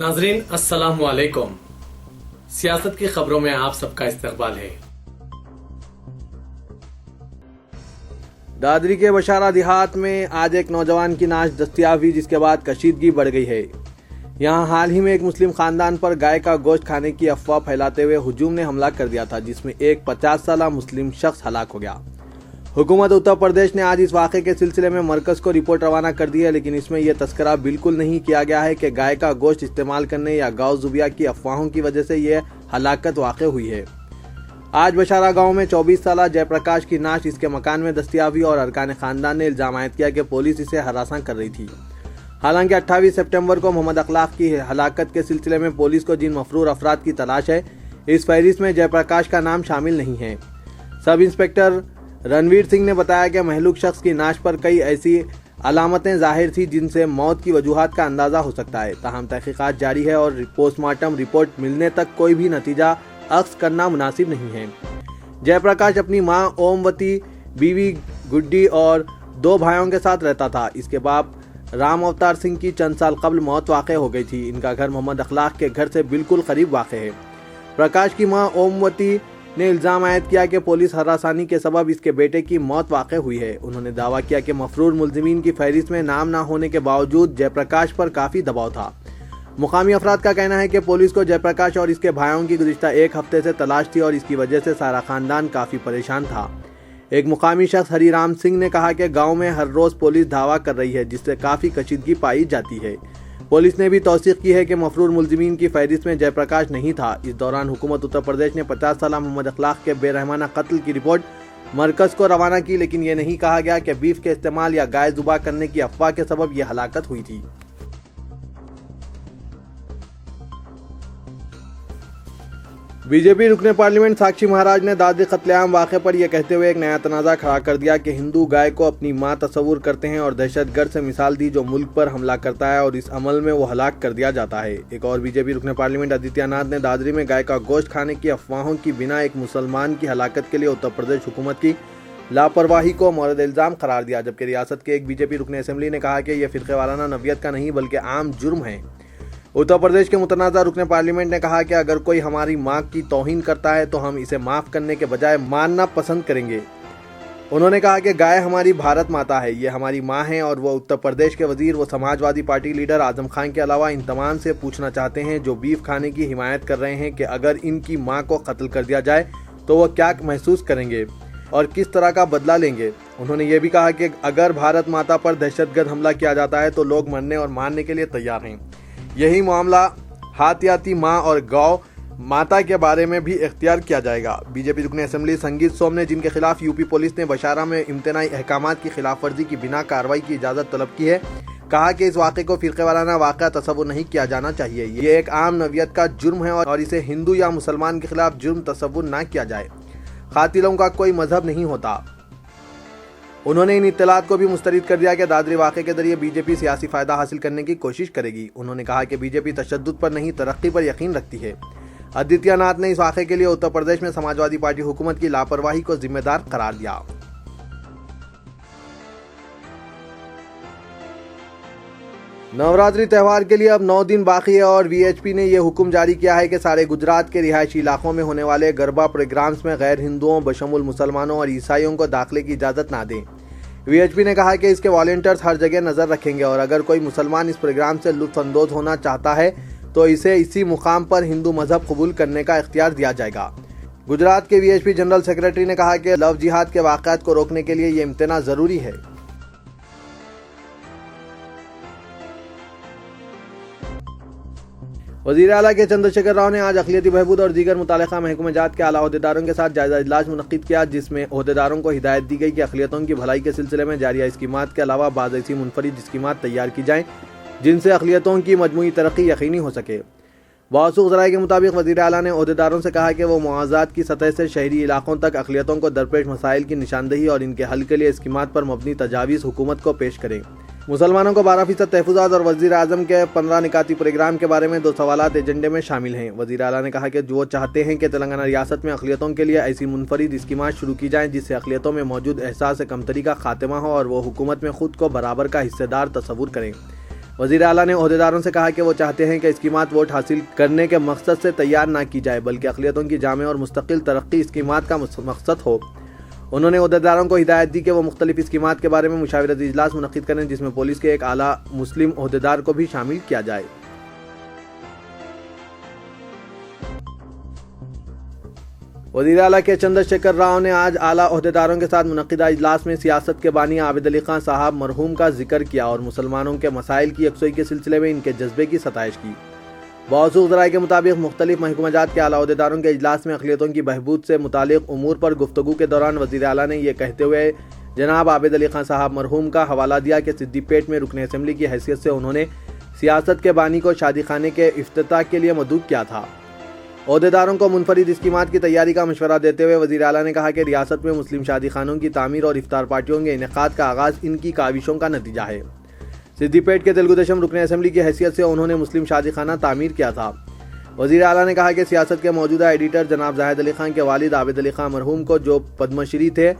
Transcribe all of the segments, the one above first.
नाजरीन अस्सलाम वालेकुम। सियासत की खबरों में आप सबका इस्तकबाल है। दादरी के बशारा देहात में आज एक नौजवान की लाश दस्तयाब हुई, जिसके बाद कशीदगी बढ़ गई है। यहाँ हाल ही में एक मुस्लिम खानदान पर गाय का गोश्त खाने की अफवाह फैलाते हुए हुजूम ने हमला कर दिया था, जिसमें एक 50 साला मुस्लिम शख्स हलाक हो गया। हुकूमत उत्तर प्रदेश ने आज इस वाक़े के सिलसिले में मरकज को रिपोर्ट रवाना कर दी है, लेकिन इसमें यह तस्करा बिल्कुल नहीं किया गया है कि गाय का गोश्त इस्तेमाल करने या गौ ज़ुबिया की अफवाहों की वजह से यह हलाकत वाक़ हुई है। आज बशारा गांव में 24 साला जयप्रकाश की लाश इसके मकान में दस्तयाब हुई और अरकान खानदान ने इल्जाम आयद किया कि पुलिस इसे हरासा कर रही थी। हालांकि 28 सितंबर को मोहम्मद अखलाक की हलाकत के सिलसिले में पुलिस को जिन मफरूर अफराद की तलाश है, इस फहरिस्त में जयप्रकाश का नाम शामिल नहीं है। सब इंस्पेक्टर रणवीर सिंह ने बताया कि महलूक शख्स की लाश पर कई ऐसी अलामतें जाहिर थी जिनसे मौत की वजूहात का अंदाजा हो सकता है। ताहम तहकीकात जारी है और पोस्टमार्टम रिपोर्ट मिलने तक कोई भी नतीजा अख्ज़ करना मुनासिब नहीं है। जयप्रकाश अपनी मां ओमवती, बीवी गुड्डी और 2 भाइयों के साथ रहता था। इसके बाप राम अवतार सिंह की चंद साल कबल मौत वाक़ हो गई थी। इनका घर मोहम्मद अखलाक के घर से बिल्कुल करीब वाक़ है। प्रकाश की मां ओमवती ने इल्ज़ाम आयद किया कि पुलिस हरासानी के सबब इसके बेटे की मौत वाक़ हुई है। उन्होंने दावा किया कि मफरूर मुल्ज़िमीन की फहरिस्त में नाम न होने के बावजूद जयप्रकाश पर काफ़ी दबाव था। मुकामी अफराद का कहना है कि पुलिस को जयप्रकाश और इसके भाइयों की गुज़िश्ता 1 हफ्ते से तलाश थी और इसकी वजह से सारा खानदान काफ़ी परेशान था। एक मुकामी शख्स हरिराम सिंह ने कहा कि गाँव में हर रोज़ पुलिस धावा कर रही है, जिससे काफ़ी कशीदगी पाई जाती है। पुलिस ने भी तौसीक की है कि मफरूर मुल्ज़िमीन की फहरिस्त में जयप्रकाश नहीं था। इस दौरान हुकूमत उत्तर प्रदेश ने 50 साला मोहम्मद अखलाक के बेरहमाना कत्ल की रिपोर्ट मरकज को रवाना की, लेकिन ये नहीं कहा गया कि बीफ के इस्तेमाल या गाय ज़ुबा करने की अफवाह के सबब यह हलाकत हुई थी। बीजेपी रुकने पार्लियामेंट साक्षी महाराज ने दादरी कत्लेआम वाक़े पर यह कहते हुए एक नया तनाज़ा खड़ा कर दिया कि हिंदू गाय को अपनी मां तस्वुर करते हैं और दहशतगर्द से मिसाल दी जो मुल्क पर हमला करता है और इस अमल में वो हलाक कर दिया जाता है। एक और बीजेपी रुकने पार्लियामेंट आदित्यनाथ ने दादरी में गाय का गोश्त खाने की अफवाहों की बिना एक मुसलमान की हलाकत के लिए उत्तर प्रदेश हुकूमत की लापरवाही को मौरद इल्ज़ाम करार दिया, जबकि रियासत के एक बीजेपी रुकने असेंबली ने कहा कि यह फ़िरक़ेवाराना नवियत का नहीं बल्कि आम जुर्म है। उत्तर प्रदेश के मुतनाज़ा रुकने पार्लियामेंट ने कहा कि अगर कोई हमारी मां की तौहीन करता है तो हम इसे माफ़ करने के बजाय मानना पसंद करेंगे। उन्होंने कहा कि गाय हमारी भारत माता है, ये हमारी मां है और वो उत्तर प्रदेश के वजीर व समाजवादी पार्टी लीडर आजम खान के अलावा इन तमाम से पूछना चाहते हैं जो बीफ खाने की हिमायत कर रहे हैं कि अगर इनकी मां को कत्ल कर दिया जाए तो वो क्या महसूस करेंगे और किस तरह का बदला लेंगे। उन्होंने ये भी कहा कि अगर भारत माता पर दहशतगर्द हमला किया जाता है तो लोग मरने और मारने के लिए तैयार हैं। यही मामला हाथियाती माँ और गौ माता के बारे में भी इख्तियार किया जाएगा। बीजेपी रुकने असेंबली संगीत सोम ने, जिनके खिलाफ यूपी पुलिस ने बशारा में इम्तनाई अहकामात की खिलाफ वर्जी की बिना कार्रवाई की इजाज़त तलब की है, कहा कि इस वाक़े को फ़िरक़ेवाराना वाक़या तस्वुर नहीं किया जाना चाहिए। ये एक आम नवियत का जुर्म है और इसे हिंदू या मुसलमान के खिलाफ जुर्म तस्वुर न किया जाए। कातिलों का कोई मजहब नहीं होता। उन्होंने इन इत्तलात को भी मुस्तरद कर दिया कि दादरी वाक़े के जरिए बीजेपी सियासी फ़ायदा हासिल करने की कोशिश करेगी। उन्होंने कहा कि बीजेपी तशद्दुद पर नहीं तरक्की पर यकीन रखती है। आदित्यनाथ ने इस वाक़े के लिए उत्तर प्रदेश में समाजवादी पार्टी हुकूमत की लापरवाही को जिम्मेदार करार दिया। नवरात्रि त्यौहार के लिए अब 9 दिन बाकी है और वीएचपी ने यह हुक्म जारी किया है कि सारे गुजरात के रिहायशी इलाकों में होने वाले गरबा प्रोग्राम्स में गैर हिंदुओं बशमुल मुसलमानों और ईसाइयों को दाखिले की इजाज़त ना दें। वीएचपी ने कहा कि इसके वॉलंटियर्स हर जगह नज़र रखेंगे और अगर कोई मुसलमान इस प्रोग्राम से लुत्फ़अंदोज़ होना चाहता है तो इसे इसी मुकाम पर हिंदू मजहब कबूल करने का इख्तियार दिया जाएगा। गुजरात के वीएचपी जनरल सेक्रेटरी ने कहा कि लव जिहाद के वाक़यात को रोकने के लिए ये इम्तना ज़रूरी है। वज़ीर आला के चंद्रशेखर राव ने आज अक़लियती बहबूद और दीगर मुतालिका महकमा जात के आला अहदेदारों के साथ जायज़ा इजलास मुनक़्क़िद किया, जिसमें अहदेदारों को हिदायत दी गई कि अक़लियतों की भलाई के सिलसिले में जारिया स्कीमात के अलावा बाज़ ऐसी मुनफरिद स्कीमात तैयार की जाएँ जिनसे अक़लियतों की मजमूई तरक्की यकीनी हो सके। वासूख ज़राए के मुताबिक वज़ीर आला ने अहदेदारों से कहा कि वो मुआवज़ात की सतह से शहरी इलाकों तक अक़लियतों को दरपेश मसाइल की निशानदही और इनके हल के लिए स्कीमात पर मबनी तजावीज़ हुकूमत को पेश करें। मुसलमानों को 12% तहफ़्फ़ुज़ात और वज़ीर आज़म के 15 निकाती प्रोग्राम के बारे में 2 सवालात एजेंडे में शामिल हैं। वज़ीर आला ने कहा कि वो चाहते हैं कि तेलंगाना रियासत में अक़लियतों के लिए ऐसी मुनफरिद स्कीमात शुरू की जाएँ जिससे अक़लियतों में मौजूद एहसास कमतरी का खात्मा हो और वो हुकूमत में ख़ुद को बराबर का हिस्सेदार तस्वुर करें। وزیر اعلیٰ نے عہدیداروں سے کہا کہ وہ چاہتے ہیں کہ اسکیمات ووٹ حاصل کرنے کے مقصد سے تیار نہ کی جائے بلکہ اقلیتوں کی جامع اور مستقل ترقی اسکیمات کا مقصد ہو۔ انہوں نے عہدیداروں کو ہدایت دی کہ وہ مختلف اسکیمات کے بارے میں مشاورتی اجلاس منعقد کریں جس میں پولیس کے ایک اعلیٰ مسلم عہدیدار کو بھی شامل کیا جائے۔ وزیر اعلیٰ کے چندر شیکھر راؤ نے آج اعلیٰ عہدیداروں کے ساتھ منعقدہ اجلاس میں سیاست کے بانی عابد علی خان صاحب مرحوم کا ذکر کیا اور مسلمانوں کے مسائل کی یکسوئی کے سلسلے میں ان کے جذبے کی ستائش کی۔ موثوق ذرائع کے مطابق مختلف محکمہ جات کے اعلیٰ عہدیداروں کے اجلاس میں اقلیتوں کی بہبود سے متعلق امور پر گفتگو کے دوران وزیر اعلیٰ نے یہ کہتے ہوئے جناب عابد علی خان صاحب مرحوم کا حوالہ دیا کہ سدی پیٹ میں رکن اسمبلی کی حیثیت سے انہوں نے سیاست کے بانی کو شادی خانے کے افتتاح کے لیے مدعو کیا تھا۔ عہدیداروں کو منفرد اسکیمات کی تیاری کا مشورہ دیتے ہوئے وزیر اعلیٰ نے کہا کہ ریاست میں مسلم شادی خانوں کی تعمیر اور افطار پارٹیوں کے انعقاد کا آغاز ان کی کاوشوں کا نتیجہ ہے۔ سدی پیٹ کے تلگو دیشم رکن اسمبلی کی حیثیت سے انہوں نے مسلم شادی خانہ تعمیر کیا تھا۔ وزیر اعلیٰ نے کہا کہ سیاست کے موجودہ ایڈیٹر جناب زاہد علی خان کے والد عابد علی خان مرحوم کو جو پدم شری تھے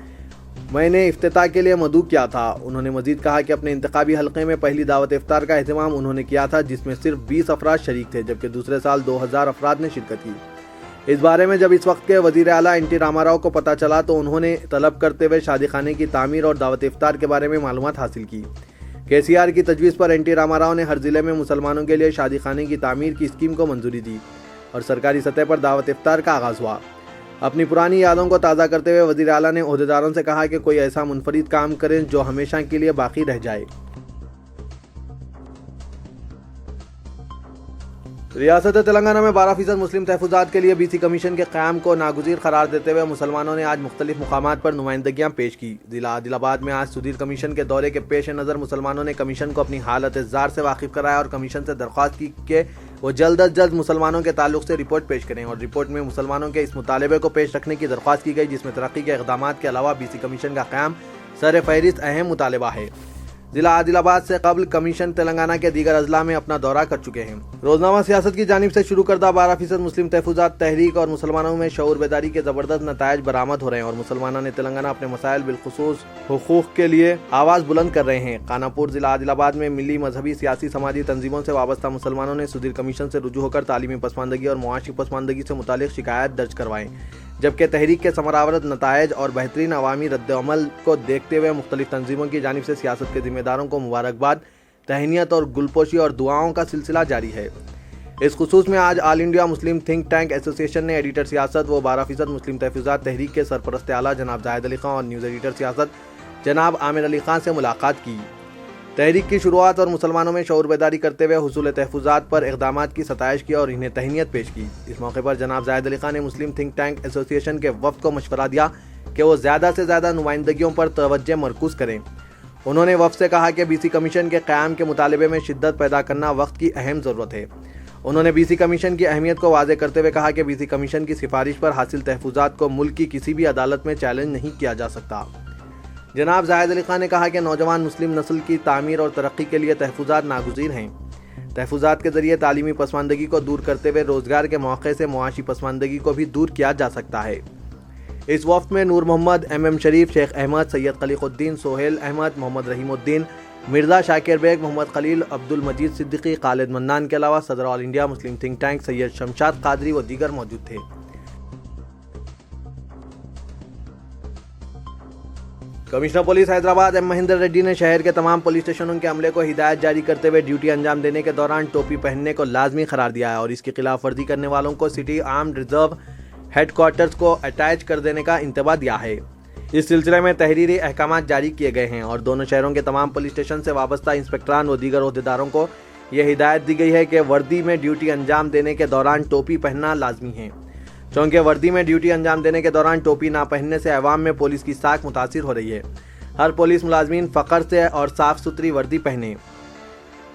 میں نے افتتاح کے لیے مدعو کیا تھا۔ انہوں نے مزید کہا کہ اپنے انتخابی حلقے میں پہلی دعوت افطار کا اہتمام انہوں نے کیا تھا جس میں صرف 20 افراد شریک تھے جبکہ دوسرے سال 2000 افراد نے شرکت کی۔ اس بارے میں جب اس وقت کے وزیر اعلیٰ این ٹی راما راؤ کو پتہ چلا تو انہوں نے طلب کرتے ہوئے شادی خانے کی تعمیر اور دعوت افطار کے بارے میں معلومات حاصل کی۔ کے سی آر کی تجویز پر این ٹی راما راؤ نے ہر ضلع میں مسلمانوں کے لیے شادی خانے کی تعمیر کی اسکیم کو منظوری دی اور سرکاری سطح پر دعوت افطار کا آغاز ہوا۔ اپنی پرانی یادوں کو تازہ کرتے ہوئے وزیر اعلیٰ نے عہدیداروں سے کہا کہ کوئی ایسا منفرد کام کریں جو ہمیشہ کے لیے باقی رہ جائے۔ ریاست تلنگانہ میں 12% مسلم تحفظات کے لیے بی سی کمیشن کے قیام کو ناگزیر قرار دیتے ہوئے مسلمانوں نے آج مختلف مقامات پر نمائندگیاں پیش کی۔ ضلع عادل آباد میں آج صدر کمیشن کے دورے کے پیش نظر مسلمانوں نے کمیشن کو اپنی حالت زار سے واقف کرایا اور کمیشن سے درخواست کی کہ وہ جلد از جلد مسلمانوں کے تعلق سے رپورٹ پیش کریں اور رپورٹ میں مسلمانوں کے اس مطالبے کو پیش رکھنے کی درخواست کی گئی جس میں ترقی کے اقدامات کے علاوہ بی سی کمیشن کا قیام سر فہرست اہم مطالبہ ہے۔ ضلع عادل آباد سے قبل کمیشن تلنگانہ کے دیگر اضلاع میں اپنا دورہ کر چکے ہیں۔ روزنامہ سیاست کی جانب سے شروع کردہ 12% مسلم تحفظات تحریک اور مسلمانوں میں شعور بیداری کے زبردست نتائج برآمد ہو رہے ہیں اور مسلمانوں نے تلنگانہ اپنے مسائل بالخصوص حقوق کے لیے آواز بلند کر رہے ہیں۔ خاناپور ضلع عادل آباد میں ملی مذہبی سیاسی سماجی تنظیموں سے وابستہ مسلمانوں نے صدر کمیشن سے رجوع ہو کر تعلیمی پسماندگی اور معاشی پسماندگی سے متعلق شکایات درج کروائیں، جبکہ تحریک کے ثمرآور نتائج اور بہترین عوامی رد عمل کو دیکھتے ہوئے مختلف تنظیموں کی جانب سے سیاست کے ذمہ داروں کو مبارکباد، تہنیت اور گلپوشی اور دعاؤں کا سلسلہ جاری ہے۔ اس خصوص میں آج آل انڈیا مسلم تھنک ٹینک ایسوسی ایشن نے ایڈیٹر سیاست و 12% مسلم تحفظات تحریک کے سرپرست اعلیٰ جناب زاہد علی خان اور نیوز ایڈیٹر سیاست جناب عامر علی خان سے ملاقات کی۔ تحریک کی شروعات اور مسلمانوں میں شعور بیداری کرتے ہوئے حصول تحفظات پر اقدامات کی ستائش کی اور انہیں تہنیت پیش کی۔ اس موقع پر جناب زاہد علی خان نے مسلم تھنک ٹینک ایسوسی ایشن کے وفد کو مشورہ دیا کہ وہ زیادہ سے زیادہ نمائندگیوں پر توجہ مرکوز کریں۔ انہوں نے وفد سے کہا کہ بی سی کمیشن کے قیام کے مطالبے میں شدت پیدا کرنا وقت کی اہم ضرورت ہے۔ انہوں نے بی سی کمیشن کی اہمیت کو واضح کرتے ہوئے کہا کہ بی سی کمیشن کی سفارش پر حاصل تحفظات کو ملک کی کسی بھی عدالت میں چیلنج نہیں کیا جا سکتا۔ جناب زاہد علی خان نے کہا کہ نوجوان مسلم نسل کی تعمیر اور ترقی کے لیے تحفظات ناگزیر ہیں۔ تحفظات کے ذریعے تعلیمی پسماندگی کو دور کرتے ہوئے روزگار کے مواقع سے معاشی پسماندگی کو بھی دور کیا جا سکتا ہے۔ اس وفد میں نور محمد، ایم شریف، شیخ احمد، سید خلیق الدین، سہیل احمد، محمد رحیم الدین، مرزا شاکر بیگ، محمد خلیل، عبد المجید صدیقی، خالد منان کے علاوہ صدر آل انڈیا مسلم تھنک ٹینک سید شمشاد قادری و دیگر موجود تھے۔ Commissioner police Hyderabad M Mahender Reddy نے شہر کے تمام پولیس اسٹیشنوں کے عملے کو ہدایت جاری کرتے ہوئے ڈیوٹی انجام دینے کے دوران ٹوپی پہننے کو لازمی قرار دیا ہے اور اس کی خلاف ورزی کرنے والوں کو city armed reserve headquarters کو اٹیچ کر دینے کا انتباہ دیا ہے۔ اس سلسلے میں تحریری احکامات جاری کیے گئے ہیں اور دونوں شہروں کے تمام پولیس اسٹیشن سے وابستہ انسپکٹران و دیگر عہدیداروں کو یہ ہدایت دی گئی ہے کہ وردی میں ڈیوٹی انجام دینے کے دوران ٹوپی پہننا لازمی ہے، چونکہ وردی میں ڈیوٹی انجام دینے کے دوران ٹوپی نہ پہننے سے عوام میں پولیس کی ساکھ متاثر ہو رہی ہے۔ ہر پولیس ملازمین فخر سے اور صاف ستھری وردی پہنے۔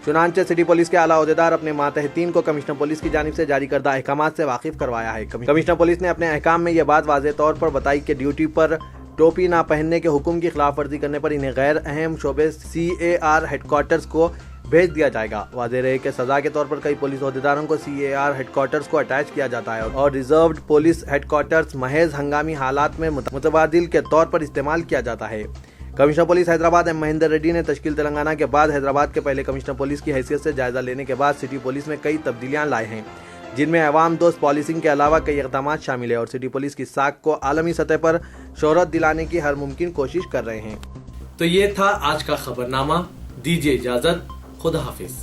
چنانچہ سٹی پولیس کے اعلیٰ عہدیدار اپنے ماتحتین کو کمشنر پولیس کی جانب سے جاری کردہ احکامات سے واقف کروایا ہے۔ کمشنر پولیس نے اپنے احکام میں یہ بات واضح طور پر بتائی کہ ڈیوٹی پر ٹوپی نہ پہننے کے حکم کی خلاف ورزی کرنے پر انہیں غیر اہم شعبے CAR ہیڈ کوارٹرز کو بھیج دیا جائے گا۔ واضح رہے کہ سزا کے طور پر کئی پولیس عہدیداروں کو CAR ہیڈ کوارٹرز کو اٹیچ کیا جاتا ہے اور ریزروڈ پولیس ہیڈ کوارٹرز محض ہنگامی حالات میں متبادل کے طور پر استعمال کیا جاتا ہے۔ Commissioner police Hyderabad M Mahender Reddy ने तश्कील तेलंगाना के बाद हैदराबाद के पहले कमिश्नर पुलिस की हैसियत से जायजा लेने के बाद सिटी पुलिस में कई तब्दीलियां लाए हैं, जिनमें अवाम दोस्त पॉलिसिंग के अलावा कई इक़दाम शामिल है और सिटी पुलिस की साख को आलमी सतह पर शोहरत दिलाने की हर मुमकिन कोशिश कर रहे हैं। तो ये था आज का खबरनामा। दीजिए इजाजत, खुदा हाफिज।